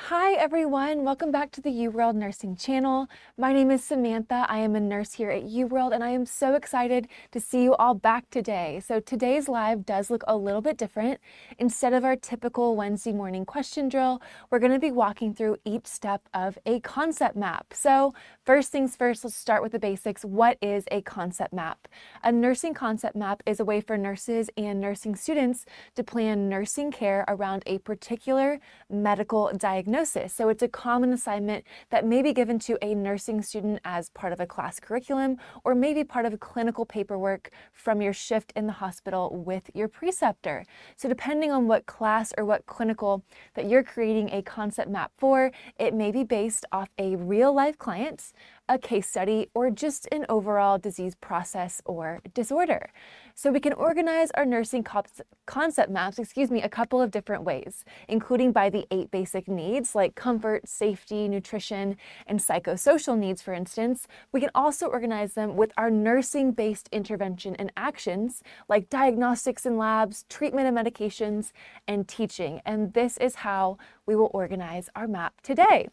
Hi everyone, welcome back to the UWorld Nursing channel. My name is Samantha. I am a nurse here at UWorld and I am so excited to see you all back today. So today's live does look a little bit different. Instead of our typical Wednesday morning question drill, we're going to be walking through each step of a concept map. So first things first, let's start with the basics. What is a concept map? A nursing concept map is a way for nurses and nursing students to plan nursing care around a particular medical diagnosis. So it's a common assignment that may be given to a nursing student as part of a class curriculum, or maybe part of a clinical paperwork from your shift in the hospital with your preceptor. So depending on what class or what clinical that you're creating a concept map for, it may be based off a real life client, a case study, or just an overall disease process or disorder. So we can organize our nursing concept maps, a couple of different ways, including by the 8 basic needs like comfort, safety, nutrition, and psychosocial needs, for instance. We can also organize them with our nursing-based intervention and actions like diagnostics and labs, treatment and medications, and teaching. And this is how we will organize our map today.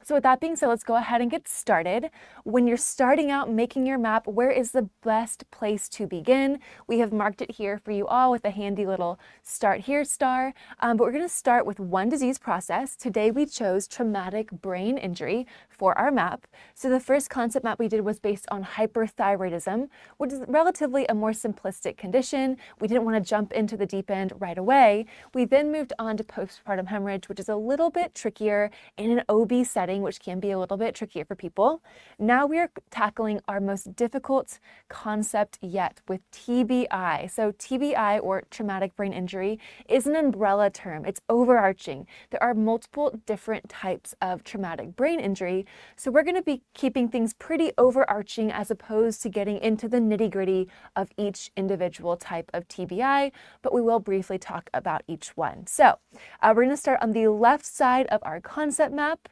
So with that being said, let's go ahead and get started. When you're starting out making your map, where is the best place to begin? We have marked it here for you all with a handy little start here star, but we're going to start with one disease process. Today we chose traumatic brain injury for our map. So the first concept map we did was based on hyperthyroidism, which is relatively a more simplistic condition. We didn't want to jump into the deep end right away. We then moved on to postpartum hemorrhage, which is a little bit trickier in an OB setting, which can be a little bit trickier for people. Now we are tackling our most difficult concept yet with TBI. So TBI, or traumatic brain injury, is an umbrella term. It's overarching. There are multiple different types of traumatic brain injury. So we're going to be keeping things pretty overarching as opposed to getting into the nitty-gritty of each individual type of TBI, but we will briefly talk about each one. So we're going to start on the left side of our concept map.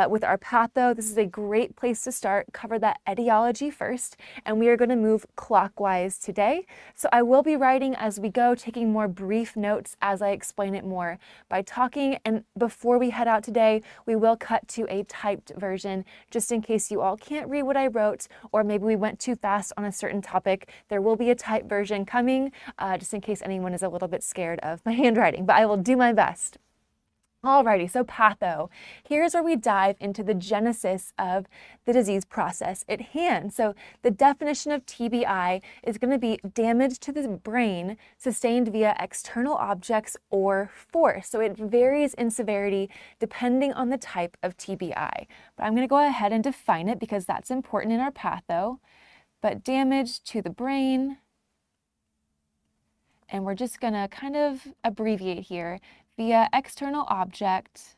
With our patho, this is a great place to start. Cover that etiology first, and we are going to move clockwise today. So I will be writing as we go, taking more brief notes as I explain it more by talking. And before we head out today, we will cut to a typed version just in case you all can't read what I wrote, or maybe we went too fast on a certain topic. There will be a typed version coming, just in case anyone is a little bit scared of my handwriting, but I will do my best. Alrighty, so patho. Here's where we dive into the genesis of the disease process at hand. So the definition of TBI is going to be damage to the brain sustained via external objects or force. So it varies in severity depending on the type of TBI. But I'm going to go ahead and define it because that's important in our patho. But damage to the brain, and we're just going to kind of abbreviate here, via external object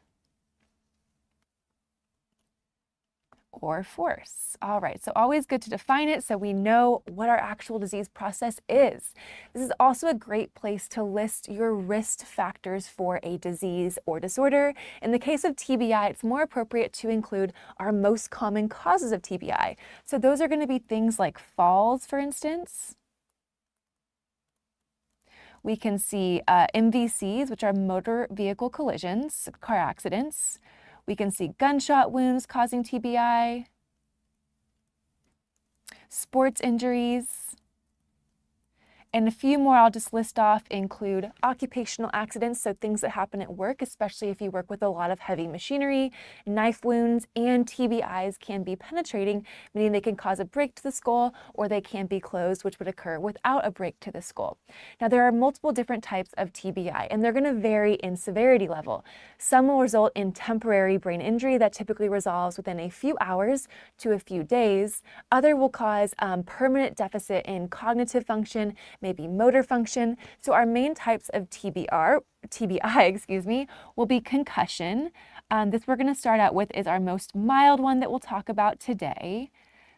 or force. All right, so always good to define it so we know what our actual disease process is. This is also a great place to list your risk factors for a disease or disorder. In the case of TBI, it's more appropriate to include our most common causes of TBI. So those are going to be things like falls, for instance. We can see MVCs, which are motor vehicle collisions, car accidents. We can see gunshot wounds causing TBI, sports injuries, and a few more I'll just list off include occupational accidents, so things that happen at work, especially if you work with a lot of heavy machinery, knife wounds, and TBIs can be penetrating, meaning they can cause a break to the skull, or they can be closed, which would occur without a break to the skull. Now, there are multiple different types of TBI, and they're going to vary in severity level. Some will result in temporary brain injury that typically resolves within a few hours to a few days. Other will cause permanent deficit in cognitive function, maybe motor function. So our main types of TBI, will be concussion. This we're going to start out with is our most mild one that we'll talk about today.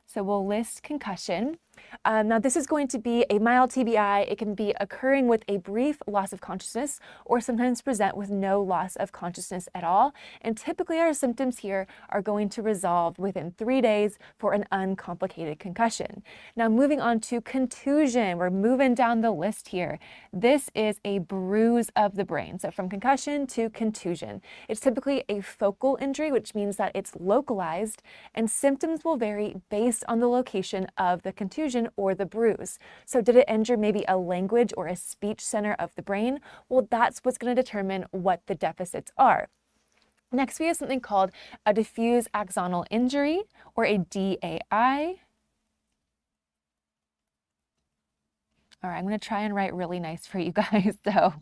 So we'll list concussion. Now, this is going to be a mild TBI. It can be occurring with a brief loss of consciousness or sometimes present with no loss of consciousness at all. And typically our symptoms here are going to resolve within 3 days for an uncomplicated concussion. Now, moving on to contusion, we're moving down the list here. This is a bruise of the brain. So from concussion to contusion, it's typically a focal injury, which means that it's localized, and symptoms will vary based on the location of the contusion or the bruise. So did it injure maybe a language or a speech center of the brain? Well, that's what's going to determine what the deficits are. Next, we have something called a diffuse axonal injury, or a DAI. All right, I'm going to try and write really nice for you guys, so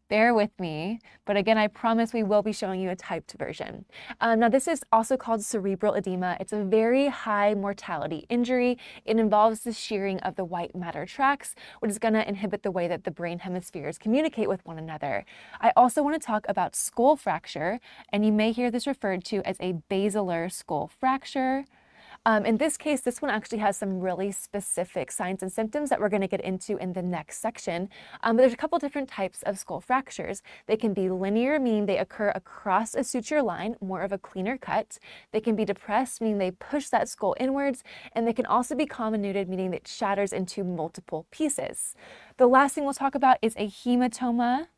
bear with me. But again, I promise we will be showing you a typed version. Now, this is also called cerebral edema. It's a very high mortality injury. It involves the shearing of the white matter tracts, which is going to inhibit the way that the brain hemispheres communicate with one another. I also want to talk about skull fracture, and you may hear this referred to as a basilar skull fracture. In this case, this one actually has some really specific signs and symptoms that we're going to get into in the next section. But there's a couple different types of skull fractures. They can be linear, meaning they occur across a suture line, more of a cleaner cut. They can be depressed, meaning they push that skull inwards. And they can also be comminuted, meaning it shatters into multiple pieces. The last thing we'll talk about is a hematoma.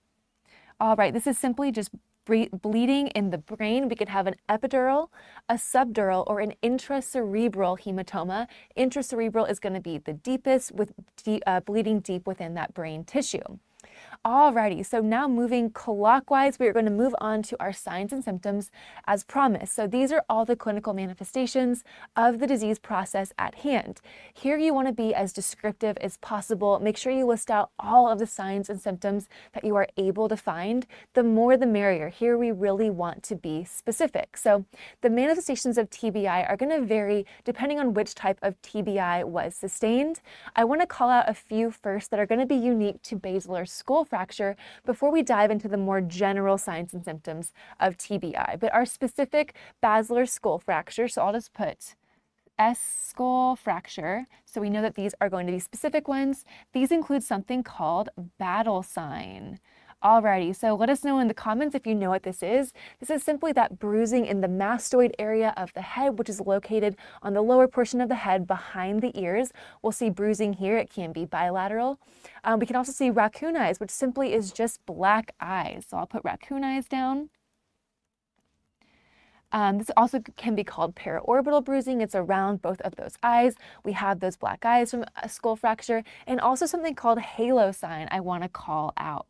All right, this is simply just bleeding in the brain. We could have an epidural, a subdural, or an intracerebral hematoma. Intracerebral is going to be the deepest, with bleeding deep within that brain tissue. Alrighty, so now moving clockwise, we are going to move on to our signs and symptoms as promised. So these are all the clinical manifestations of the disease process at hand. Here you want to be as descriptive as possible. Make sure you list out all of the signs and symptoms that you are able to find. The more the merrier. Here we really want to be specific. So the manifestations of TBI are going to vary depending on which type of TBI was sustained. I want to call out a few first that are going to be unique to basilar skull fracture before we dive into the more general signs and symptoms of TBI. But our specific basilar skull fracture, so I'll just put S skull fracture, so we know that these are going to be specific ones. These include something called battle sign. Alrighty, so let us know in the comments if you know what this is. This is simply that bruising in the mastoid area of the head, which is located on the lower portion of the head behind the ears. We'll see bruising here. It can be bilateral. We can also see raccoon eyes, which simply is just black eyes. So I'll put raccoon eyes down. This also can be called paraorbital bruising. It's around both of those eyes. We have those black eyes from a skull fracture, and also something called halo sign I want to call out.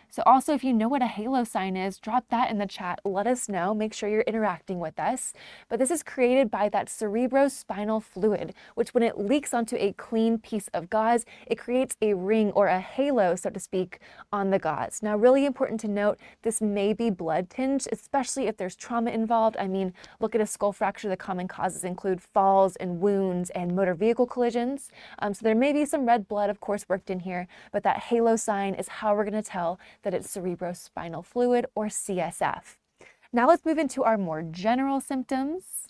So also, if you know what a halo sign is, drop that in the chat. Let us know. Make sure you're interacting with us. But this is created by that cerebrospinal fluid, which when it leaks onto a clean piece of gauze, it creates a ring or a halo, so to speak, on the gauze. Now, really important to note, this may be blood tinged, especially if there's trauma involved. I mean, look at a skull fracture. The common causes include falls and wounds and motor vehicle collisions. So there may be some red blood, of course, worked in here, but that halo sign is how we're going to tell that it's cerebrospinal fluid or CSF. Now let's move into our more general symptoms.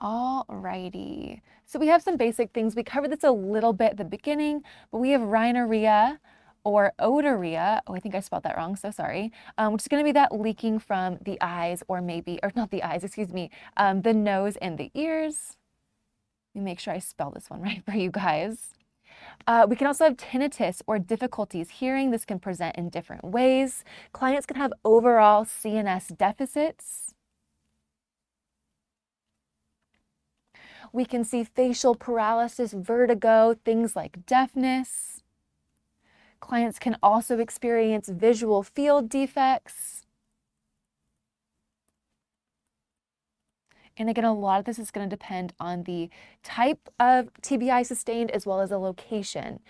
Alrighty, so we have some basic things. We covered this a little bit at the beginning, but we have rhinorrhea or otorrhea. Oh, I think I spelled that wrong, so sorry. Which is going to be that leaking from the eyes, or maybe, or not the eyes, excuse me, the nose and the ears. Let me make sure I spell this one right for you guys. We can also have tinnitus or difficulties hearing. This can present in different ways. Clients can have overall CNS deficits. We can see facial paralysis, vertigo, things like deafness. Clients can also experience visual field defects. And again, a lot of this is going to depend on the type of TBI sustained as well as a location.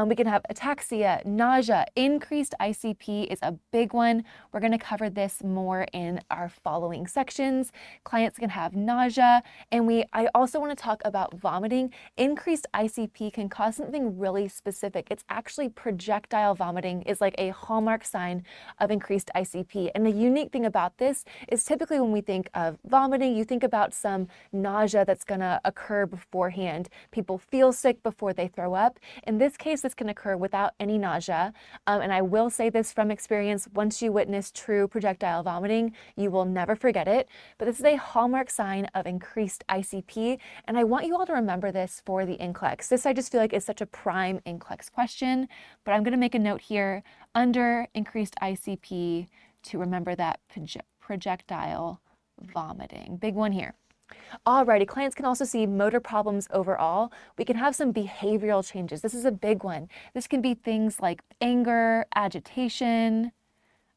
We can have ataxia, nausea, increased ICP is a big one. We're going to cover this more in our following sections. Clients can have nausea, and I also want to talk about vomiting. Increased ICP can cause something really specific. It's actually projectile vomiting is like a hallmark sign of increased ICP. And the unique thing about this is typically when we think of vomiting, you think about about some nausea that's going to occur beforehand. People feel sick before they throw up. In this case, this can occur without any nausea. And I will say this from experience, once you witness true projectile vomiting, you will never forget it. But this is a hallmark sign of increased ICP. And I want you all to remember this for the NCLEX. This I just feel like is such a prime NCLEX question, but I'm going to make a note here under increased ICP to remember that projectile vomiting. Big one here. Alrighty, clients can also see motor problems overall. We can have some behavioral changes. This is a big one. This can be things like anger, agitation,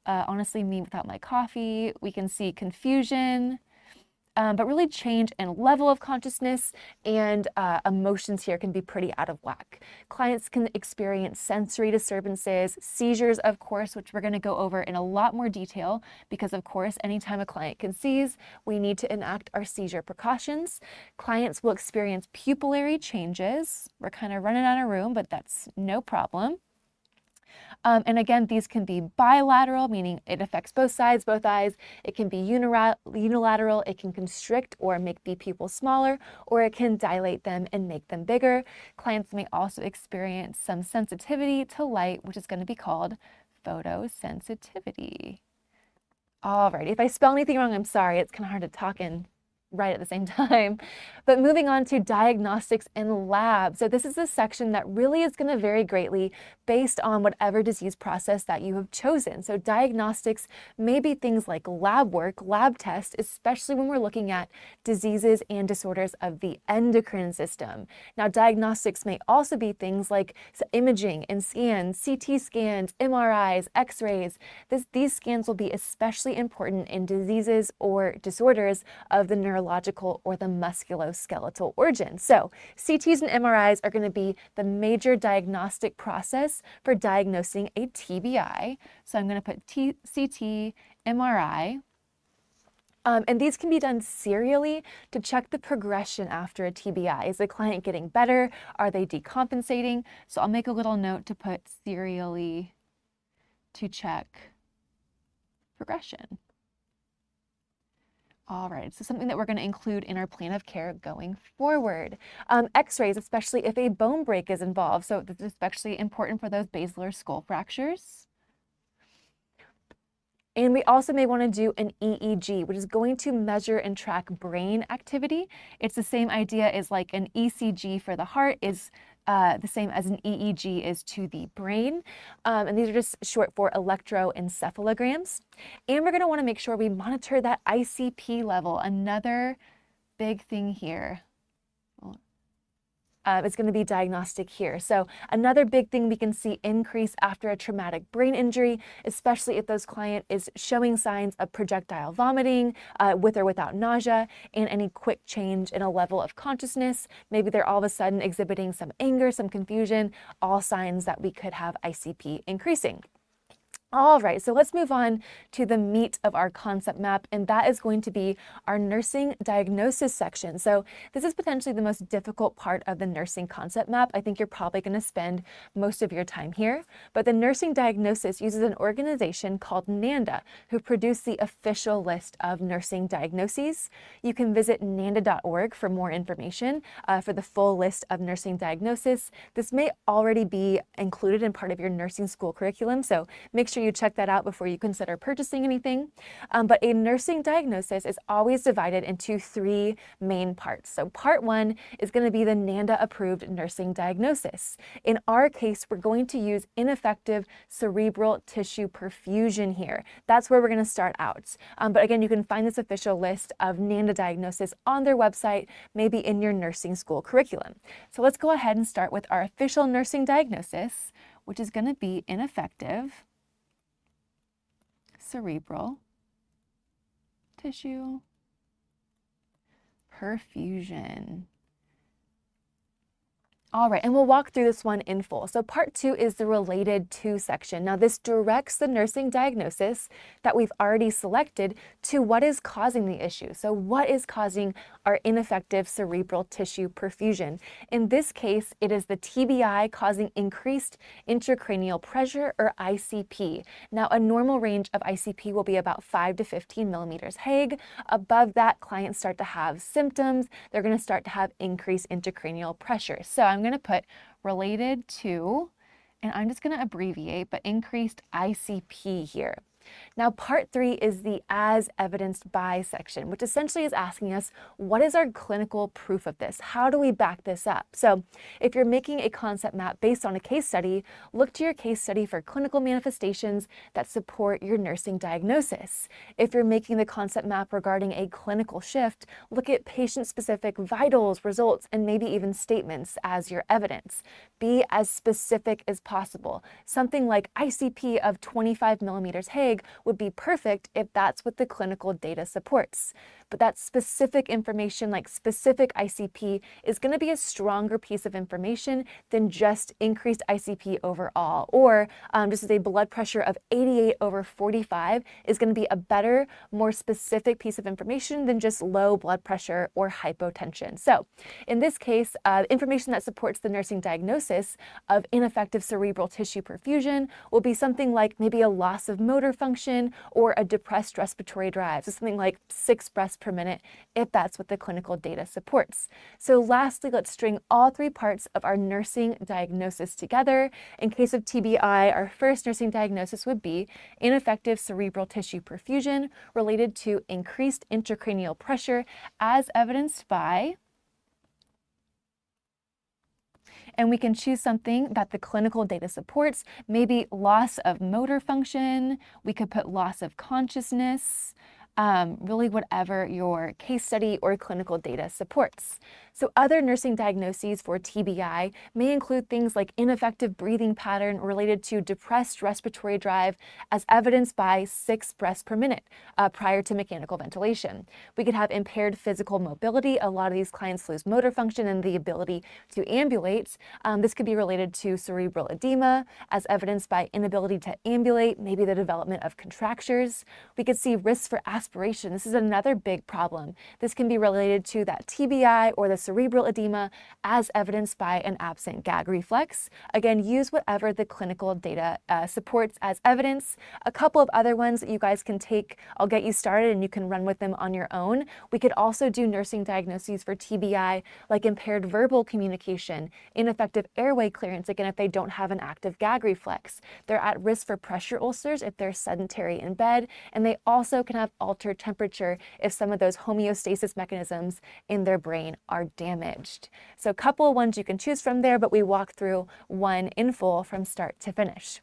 honestly, me without my coffee. We can see confusion, but really change in level of consciousness and emotions here can be pretty out of whack. Clients can experience sensory disturbances, seizures, of course, which we're going to go over in a lot more detail because, of course, anytime a client can seize, we need to enact our seizure precautions. Clients will experience pupillary changes. We're kind of running out of room, but that's no problem. And again, these can be bilateral, meaning it affects both sides, both eyes. It can be unilateral. It can constrict or make the pupils smaller, or it can dilate them and make them bigger. Clients may also experience some sensitivity to light, which is going to be called photosensitivity. All right, if I spell anything wrong, I'm sorry. It's kind of hard to talk and right at the same time. But moving on to diagnostics and lab. So this is a section that really is going to vary greatly based on whatever disease process that you have chosen. So diagnostics may be things like lab work, lab tests, especially when we're looking at diseases and disorders of the endocrine system. Now, diagnostics may also be things like imaging and scans, CT scans, MRIs, X-rays. These scans will be especially important in diseases or disorders of the neurological or the musculoskeletal origin. So CTs and MRIs are going to be the major diagnostic process for diagnosing a TBI. So I'm going to put CT, MRI. And these can be done serially to check the progression after a TBI. Is the client getting better? Are they decompensating? So I'll make a little note to put serially to check progression. All right, so something that we're going to include in our plan of care going forward. X-rays, especially if a bone break is involved. So this is especially important for those basilar skull fractures. And we also may want to do an EEG, which is going to measure and track brain activity. It's the same idea as like an ECG for the heart is the same as an EEG is to the brain. And these are just short for electroencephalograms. And we're going to want to make sure we monitor that ICP level. Another big thing here. It's going to be diagnostic here. So another big thing we can see increase after a traumatic brain injury, especially if those client is showing signs of projectile vomiting with or without nausea and any quick change in a level of consciousness. Maybe they're all of a sudden exhibiting some anger, some confusion, all signs that we could have ICP increasing. All right, so let's move on to the meat of our concept map, and that is going to be our nursing diagnosis section. So this is potentially the most difficult part of the nursing concept map. I think you're probably going to spend most of your time here, but the nursing diagnosis uses an organization called NANDA, who produce the official list of nursing diagnoses. You can visit nanda.org for more information for the full list of nursing diagnosis. This may already be included in part of your nursing school curriculum, so make sure you check that out before you consider purchasing anything. But a nursing diagnosis is always divided into three main parts. So part one is going to be the NANDA approved nursing diagnosis. In our case, we're going to use ineffective cerebral tissue perfusion here. That's where we're going to start out. But again, you can find this official list of NANDA diagnosis on their website, maybe in your nursing school curriculum. So let's go ahead and start with our official nursing diagnosis, which is going to be ineffective cerebral tissue perfusion. All right, and we'll walk through this one in full. So part 2 is the related to section. Now this directs the nursing diagnosis that we've already selected to what is causing the issue. So what is causing our ineffective cerebral tissue perfusion? In this case, it is the TBI causing increased intracranial pressure, or ICP. Now a normal range of ICP will be about 5 to 15 millimeters Haig. Above that, clients start to have symptoms. They're going to start to have increased intracranial pressure. So I'm going to put related to, and I'm just going to abbreviate, but increased ICP here. Now, part 3 is the as evidenced by section, which essentially is asking us, what is our clinical proof of this? How do we back this up? So if you're making a concept map based on a case study, look to your case study for clinical manifestations that support your nursing diagnosis. If you're making the concept map regarding a clinical shift, look at patient-specific vitals, results, and maybe even statements as your evidence. Be as specific as possible. Something like ICP of 25 millimeters Haig would be perfect if that's what the clinical data supports. But that specific information, like specific ICP, is going to be a stronger piece of information than just increased ICP overall, or just as a blood pressure of 88/45 is going to be a better, more specific piece of information than just low blood pressure or hypotension. So in this case, information that supports the nursing diagnosis of ineffective cerebral tissue perfusion will be something like maybe a loss of motor function or a depressed respiratory drive, so something like 6 breaths per minute, if that's what the clinical data supports. So lastly, let's string all 3 parts of our nursing diagnosis together. In case of TBI, our first nursing diagnosis would be ineffective cerebral tissue perfusion related to increased intracranial pressure as evidenced by, and we can choose something that the clinical data supports, maybe loss of motor function, we could put loss of consciousness, really whatever your case study or clinical data supports. So other nursing diagnoses for TBI may include things like ineffective breathing pattern related to depressed respiratory drive as evidenced by 6 breaths per minute prior to mechanical ventilation. We could have impaired physical mobility. A lot of these clients lose motor function and the ability to ambulate. This could be related to cerebral edema as evidenced by inability to ambulate, maybe the development of contractures. We could see risks for aspiration. This is another big problem. This can be related to that TBI or the cerebral edema as evidenced by an absent gag reflex. Again, use whatever the clinical data supports as evidence. A couple of other ones that you guys can take, I'll get you started and you can run with them on your own. We could also do nursing diagnoses for TBI like impaired verbal communication, ineffective airway clearance, again, if they don't have an active gag reflex. They're at risk for pressure ulcers if they're sedentary in bed, and they also can have altered temperature if some of those homeostasis mechanisms in their brain are damaged. So a couple of ones you can choose from there, but we walk through one in full from start to finish.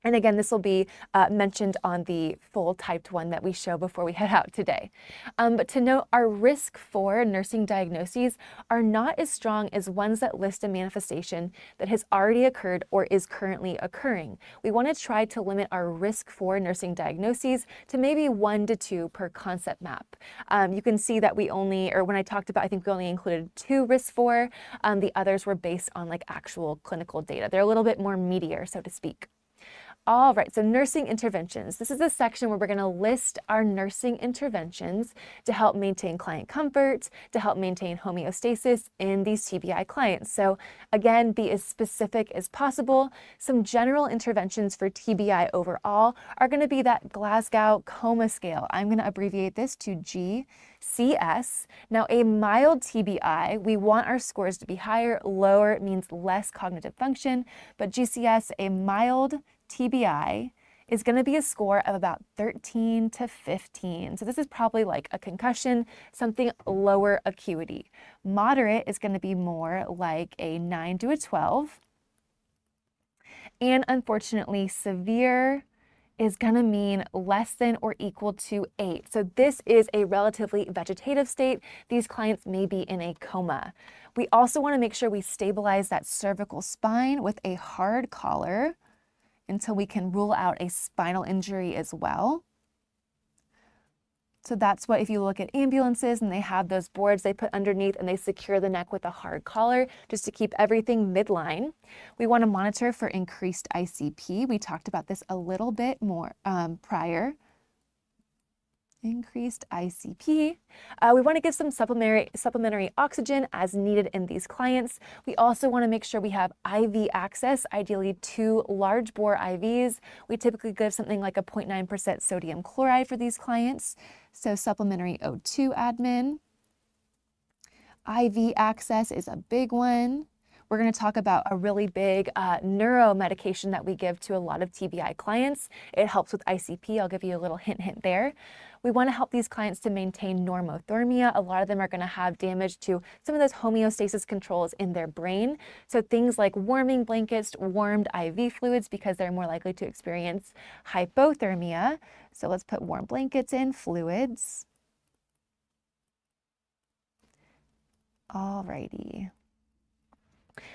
And again, this will be mentioned on the full typed one that we show before we head out today. But to note, our risk for nursing diagnoses are not as strong as ones that list a manifestation that has already occurred or is currently occurring. We want to try to limit our risk for nursing diagnoses to maybe 1 to 2 per concept map. You can see that we only, or when I talked about, I think we only included 2 risks for, the others were based on like actual clinical data. They're a little bit more meatier, so to speak. All right, so nursing interventions. This is a section where we're going to list our nursing interventions to help maintain client comfort, to help maintain homeostasis in these TBI clients. So again, be as specific as possible. Some general interventions for TBI overall are going to be that Glasgow Coma Scale. I'm going to abbreviate this to GCS. Now, a mild TBI, we want our scores to be higher. Lower means less cognitive function, but GCS, a mild TBI, is going to be a score of about 13 to 15. So this is probably like a concussion, something lower acuity. Moderate is going to be more like a 9 to a 12. And unfortunately, severe is going to mean less than or equal to 8. So this is a relatively vegetative state. These clients may be in a coma. We also want to make sure we stabilize that cervical spine with a hard collar until we can rule out a spinal injury as well. So that's what, if you look at ambulances and they have those boards they put underneath and they secure the neck with a hard collar just to keep everything midline. We want to monitor for increased ICP. We talked about this a little bit more prior. Increased ICP. We want to give some supplementary oxygen as needed in these clients. We also want to make sure we have IV access, ideally 2 large bore IVs. We typically give something like a 0.9% sodium chloride for these clients. So supplementary O2 admin. IV access is a big one. We're going to talk about a really big neuro medication that we give to a lot of TBI clients. It helps with ICP. I'll give you a little hint there. We want to help these clients to maintain normothermia. A lot of them are going to have damage to some of those homeostasis controls in their brain. So things like warming blankets, warmed IV fluids, because they're more likely to experience hypothermia. So let's put warm blankets in, fluids. Alrighty.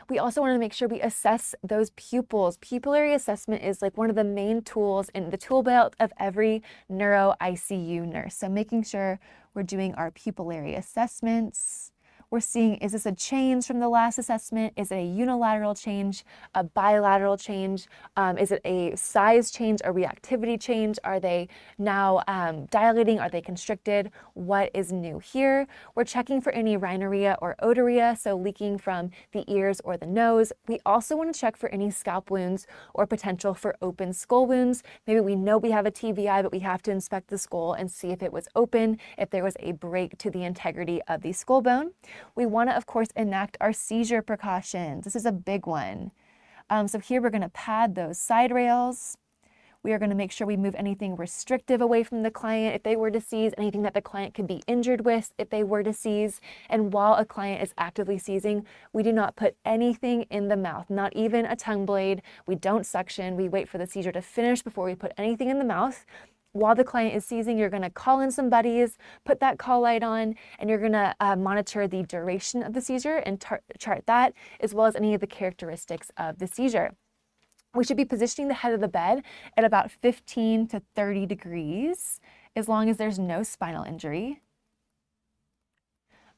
We also want to make sure we assess those pupils. Pupillary assessment is like one of the main tools in the tool belt of every neuro ICU nurse. So making sure we're doing our pupillary assessments. We're seeing, is this a change from the last assessment? Is it a unilateral change, a bilateral change? Is it a size change, a reactivity change? Are they now dilating? Are they constricted? What is new here? We're checking for any rhinorrhea or otorrhea, so leaking from the ears or the nose. We also want to check for any scalp wounds or potential for open skull wounds. Maybe we know we have a TBI, but we have to inspect the skull and see if it was open, if there was a break to the integrity of the skull bone. We want to, of course, enact our seizure precautions. This is a big one. So here we're going to pad those side rails. We are going to make sure we move anything restrictive away from the client if they were to seize, anything that the client could be injured with if they were to seize. And while a client is actively seizing, we do not put anything in the mouth, not even a tongue blade. We don't suction. We wait for the seizure to finish before we put anything in the mouth. While the client is seizing, you're going to call in some buddies, put that call light on, and you're going to monitor the duration of the seizure and chart that, as well as any of the characteristics of the seizure. We should be positioning the head of the bed at about 15 to 30 degrees, as long as there's no spinal injury.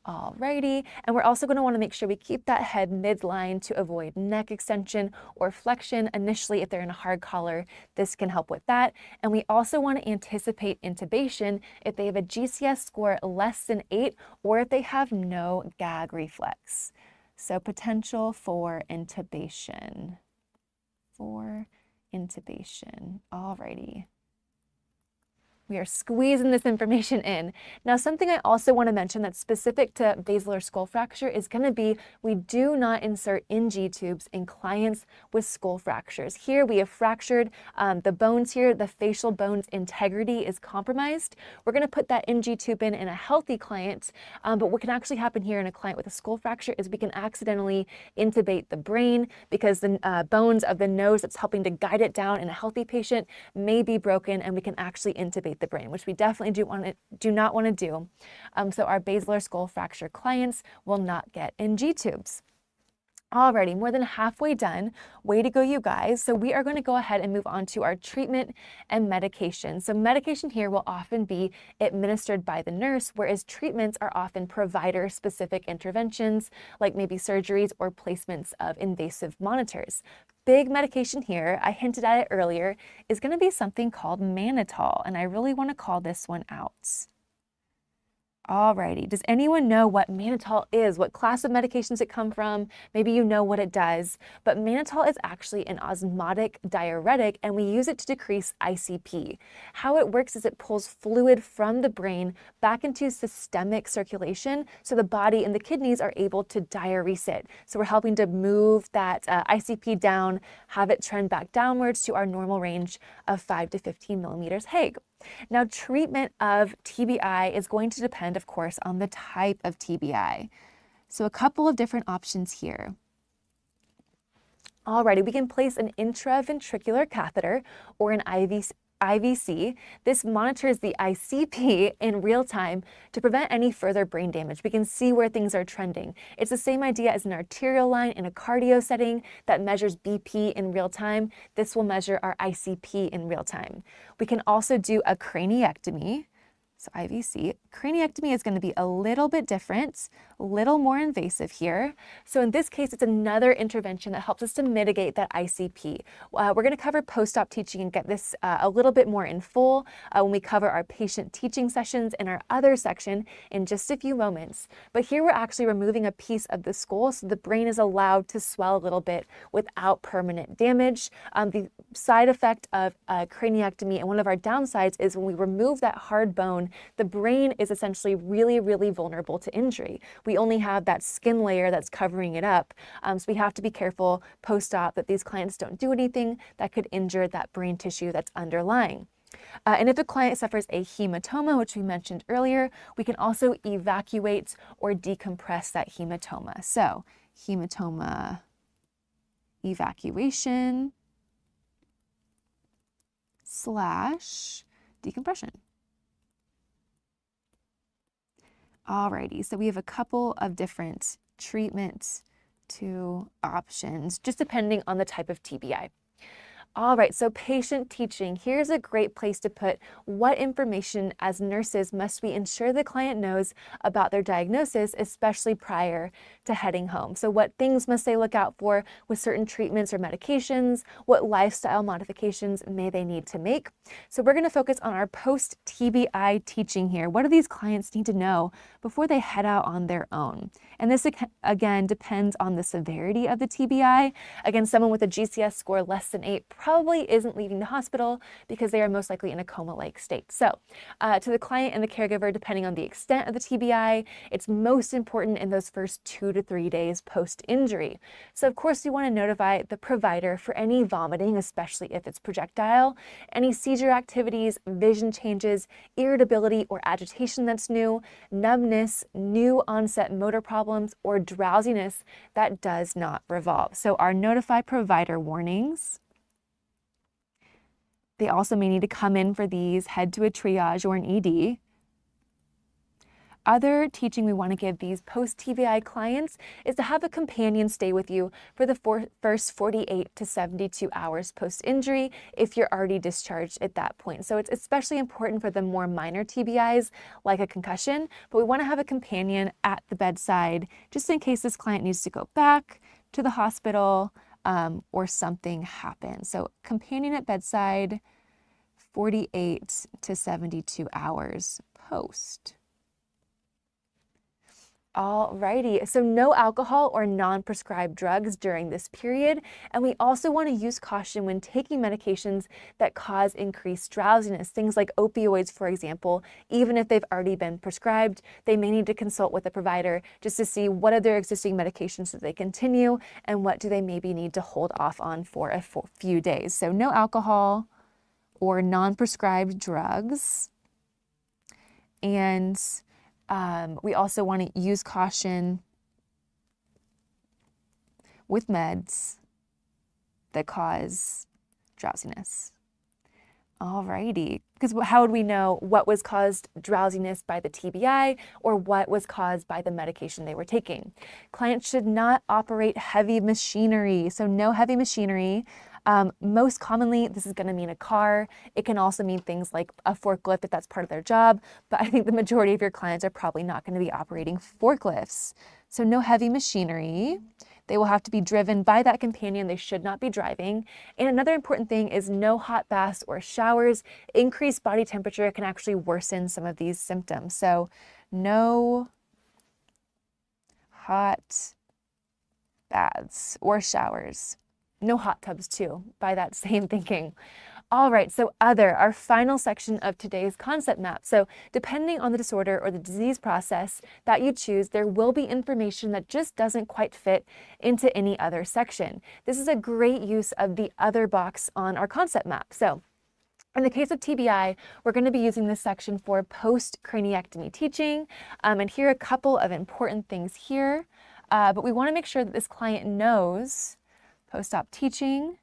Alrighty, and we're also going to want to make sure we keep that head midline to avoid neck extension or flexion. Initially, if they're in a hard collar, this can help with that. And we also want to anticipate intubation if they have a GCS score less than 8 or if they have no gag reflex. So potential for intubation. Alrighty. We are squeezing this information in. Now, something I also want to mention that's specific to basilar skull fracture is going to be we do not insert NG tubes in clients with skull fractures. Here we have fractured the bones here, the facial bone's integrity is compromised. We're going to put that NG tube in a healthy client, but what can actually happen here in a client with a skull fracture is we can accidentally intubate the brain because the bones of the nose that's helping to guide it down in a healthy patient may be broken, and we can actually intubate the brain, which we definitely do not want to do. So our basilar skull fracture clients will not get NG tubes. Alrighty, more than halfway done. Way to go, you guys. So we are going to go ahead and move on to our treatment and medication. So medication here will often be administered by the nurse, whereas treatments are often provider-specific interventions, like maybe surgeries or placements of invasive monitors. Big medication here, I hinted at it earlier, is going to be something called mannitol, and I really want to call this one out. Alrighty, does anyone know what mannitol is? What class of medications it come from? Maybe you know what it does, but mannitol is actually an osmotic diuretic, and we use it to decrease ICP. How it works is it pulls fluid from the brain back into systemic circulation, so the body and the kidneys are able to diurese it. So we're helping to move that ICP down, have it trend back downwards to our normal range of 5 to 15 millimeters Hg. Now, treatment of TBI is going to depend, of course, on the type of TBI. So a couple of different options here. Alrighty, we can place an intraventricular catheter or an IVC. This monitors the ICP in real time to prevent any further brain damage. We can see where things are trending. It's the same idea as an arterial line in a cardio setting that measures BP in real time. This will measure our ICP in real time. We can also do a craniectomy. So IVC. Craniectomy is going to be a little bit different, a little more invasive here. So in this case, it's another intervention that helps us to mitigate that ICP. We're going to cover post-op teaching and get this a little bit more in full when we cover our patient teaching sessions in our other section in just a few moments. But here we're actually removing a piece of the skull so the brain is allowed to swell a little bit without permanent damage. The side effect of craniectomy and one of our downsides is when we remove that hard bone, the brain is essentially really, really vulnerable to injury. We only have that skin layer that's covering it up. So we have to be careful post-op that these clients don't do anything that could injure that brain tissue that's underlying. And if a client suffers a hematoma, which we mentioned earlier, we can also evacuate or decompress that hematoma. So hematoma evacuation / decompression. Alrighty, so we have a couple of different treatment options, just depending on the type of TBI. All right, so patient teaching. Here's a great place to put what information as nurses must we ensure the client knows about their diagnosis, especially prior to heading home. So what things must they look out for with certain treatments or medications? What lifestyle modifications may they need to make? So we're going to focus on our post-TBI teaching here. What do these clients need to know before they head out on their own? And this, again, depends on the severity of the TBI. Again, someone with a GCS score less than 8 probably isn't leaving the hospital because they are most likely in a coma-like state. So to the client and the caregiver, depending on the extent of the TBI, it's most important in those first 2 to 3 days post-injury. So of course, we want to notify the provider for any vomiting, especially if it's projectile, any seizure activities, vision changes, irritability or agitation that's new, numbness, new onset motor problems, or drowsiness that does not resolve. So our notify provider warnings. They also may need to come in for these, head to a triage or an ED. Other teaching we want to give these post-TBI clients is to have a companion stay with you for the first 48 to 72 hours post-injury if you're already discharged at that point. So it's especially important for the more minor TBIs like a concussion, but we want to have a companion at the bedside just in case this client needs to go back to the hospital or something happens. So companion at bedside, 48 to 72 hours post. Alrighty, so no alcohol or non-prescribed drugs during this period, and we also want to use caution when taking medications that cause increased drowsiness, things like opioids, for example. Even if they've already been prescribed, they may need to consult with a provider just to see what are their existing medications that they continue and what do they maybe need to hold off on for a few days. So no alcohol or non-prescribed drugs, and we also want to use caution with meds that cause drowsiness. Alrighty, because how would we know what was caused drowsiness by the TBI or what was caused by the medication they were taking? Clients should not operate heavy machinery, so no heavy machinery. Most commonly, this is going to mean a car. It can also mean things like a forklift if that's part of their job, but I think the majority of your clients are probably not going to be operating forklifts. So no heavy machinery. They will have to be driven by that companion. They should not be driving. And another important thing is no hot baths or showers. Increased body temperature can actually worsen some of these symptoms. So no hot baths or showers. No hot tubs too, by that same thinking. All right, so other, our final section of today's concept map. So depending on the disorder or the disease process that you choose, there will be information that just doesn't quite fit into any other section. This is a great use of the other box on our concept map. So in the case of TBI, we're going to be using this section for post-craniectomy teaching. And here are a couple of important things here. But we want to make sure that this client knows post-op teaching,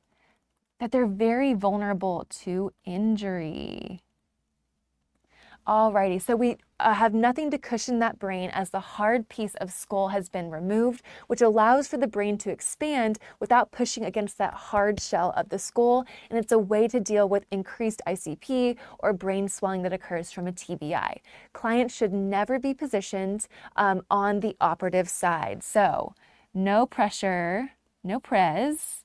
that they're very vulnerable to injury. Alrighty, so we have nothing to cushion that brain as the hard piece of skull has been removed, which allows for the brain to expand without pushing against that hard shell of the skull. And it's a way to deal with increased ICP or brain swelling that occurs from a TBI. Clients should never be positioned on the operative side. So no pressure, no pres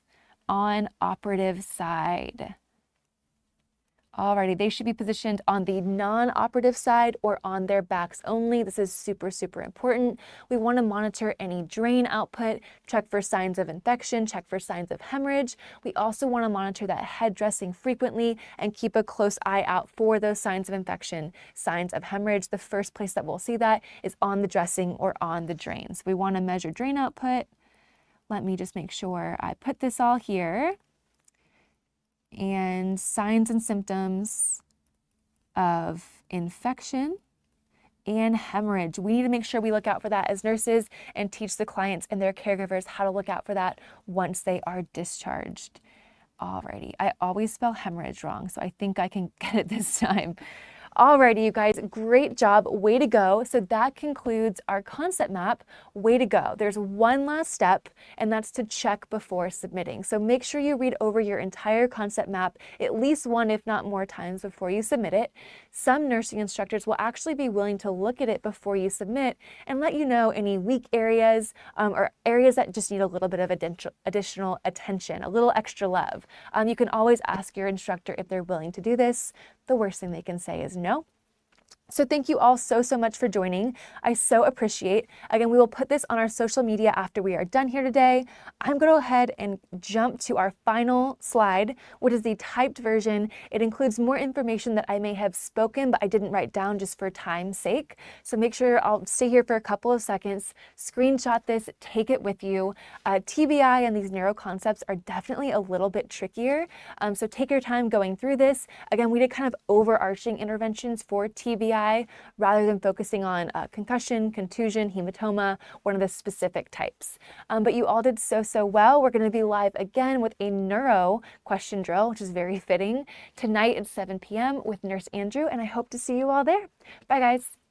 on operative side. Alrighty, they should be positioned on the non-operative side or on their backs only. This is super, super important. We want to monitor any drain output, check for signs of infection, check for signs of hemorrhage. We also want to monitor that head dressing frequently and keep a close eye out for those signs of infection, signs of hemorrhage. The first place that we'll see that is on the dressing or on the drains. We want to measure drain output. Let me just make sure I put this all here. And signs and symptoms of infection and hemorrhage. We need to make sure we look out for that as nurses and teach the clients and their caregivers how to look out for that once they are discharged. Alrighty, I always spell hemorrhage wrong, so I think I can get it this time. Alrighty, you guys, great job, way to go. So that concludes our concept map, way to go. There's one last step, and that's to check before submitting. So make sure you read over your entire concept map at least one, if not more times before you submit it. Some nursing instructors will actually be willing to look at it before you submit and let you know any weak areas or areas that just need a little bit of additional attention, a little extra love. You can always ask your instructor if they're willing to do this. The worst thing they can say is no. So thank you all so much for joining. I so appreciate. Again, we will put this on our social media after we are done here today. I'm going to go ahead and jump to our final slide, which is the typed version. It includes more information that I may have spoken, but I didn't write down just for time's sake. So make sure I'll stay here for a couple of seconds, screenshot this, take it with you. TBI and these neuro concepts are definitely a little bit trickier. So take your time going through this. Again, we did kind of overarching interventions for TBI rather than focusing on concussion, contusion, hematoma, one of the specific types. But you all did so well. We're going to be live again with a neuro question drill, which is very fitting, tonight at 7 p.m. with Nurse Andrew, and I hope to see you all there. Bye, guys.